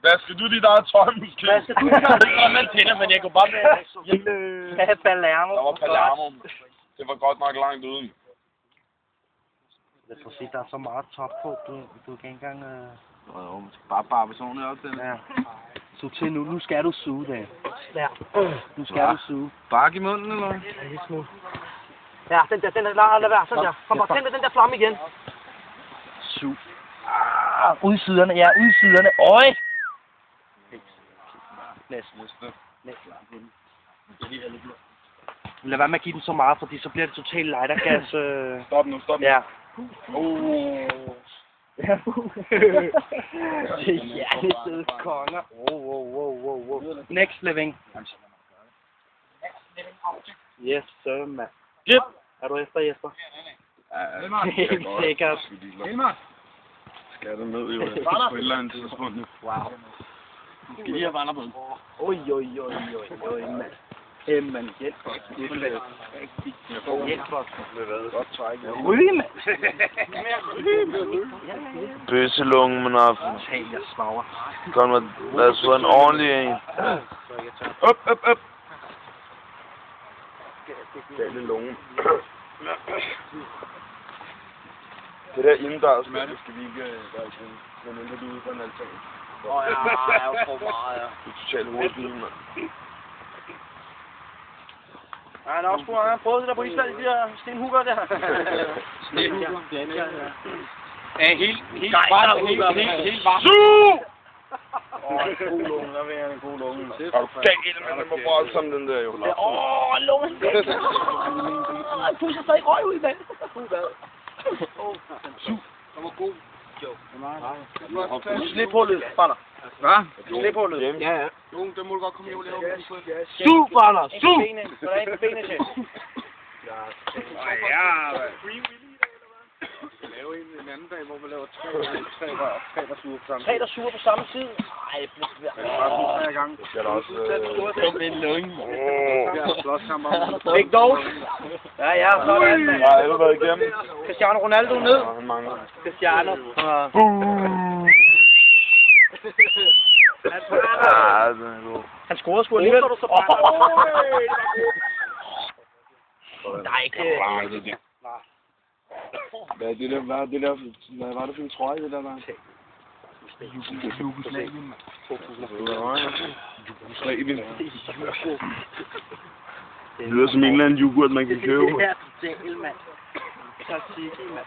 Vasker du dit eget tøj, måske? Vasker du dit eget tøj? Man tænder, men jeg går bare med. Skal have Palermo. Der var Palermo. Det var godt nok langt uden. Jeg tror sige, der er så meget top på, du kan ikke engang... Jo, man skal bare personligt op til det. Ja. Så til nu. Nu skal du suge det. Ja. Nu skal du suge. Bak i munden, eller hvad? Ja, lidt smule. Ja, den der, lad være, sådan der. Kom bare, tænd den der flamme igen. Sug. Ud siderne, ja, ud siderne. Øj! Næsten. Lad være med at give den så meget, fordi så bliver det totalt lightergas. Stop nu. Ja. Ja, Hjernestede konger. Wow. Next living. Yes, sir, man. Yep. Er du efter, Jesper? ja. Helt sikkert. Skal det ned jo på et eller andet tidspunkt. Wow. Skal lige have vandre på den? Oj, mand. Mand, hjælp os. Hjælp os. Godt træk. Ryge, mand. Bøsselungen, men aften. Tal, jeg smager. Kom med, lad os få en ordentlig en. Op. Gale lunge. Det der indendørs, det skal vi ikke gøre igen. Men mindre du er ude på en altan. Ja, jeg tror meget, ja. Du er totalt hovedbil, mand. Ja, han har også prøvet det der på Island, de der stenhugger der. Stenhugger? Ja, helt varmt. Suh! God lunge, der vil jeg en god lunge. Er du galt, men den må voldsomt, den der jo. Lungen. Han pusser sig i røg ud, mand. Suh! Den var god. Slip hullet, Banner. Hvad? Slip hullet. Ja. Jo, den må du godt komme i og lave. Suh, Banner, suh! Hvordan er benet, chef? Ja, lave en anden dag, hvor vi laver tre der suger på samme tid. 3, der suger på samme tid? Ej, det bliver Bare 3 gange. Det skal der også... Kom en lunge. Ja, slåskammer. Big dose. Ja, sådan, mand. Jeg har alle været igennem. Cristiano Ronaldo ned. Ja, han mangler. Cristiano. Ja, den er god. Han scorede sgu alligevel. Nej, ikke. Hvad er det der? Hvad var det for en trøje, det der var? Jugoslavien, mand. Jugoslavien. Det lyder som en eller anden yoghurt, man kan købe. Ja, totalt, mand. Tzatziki, mand.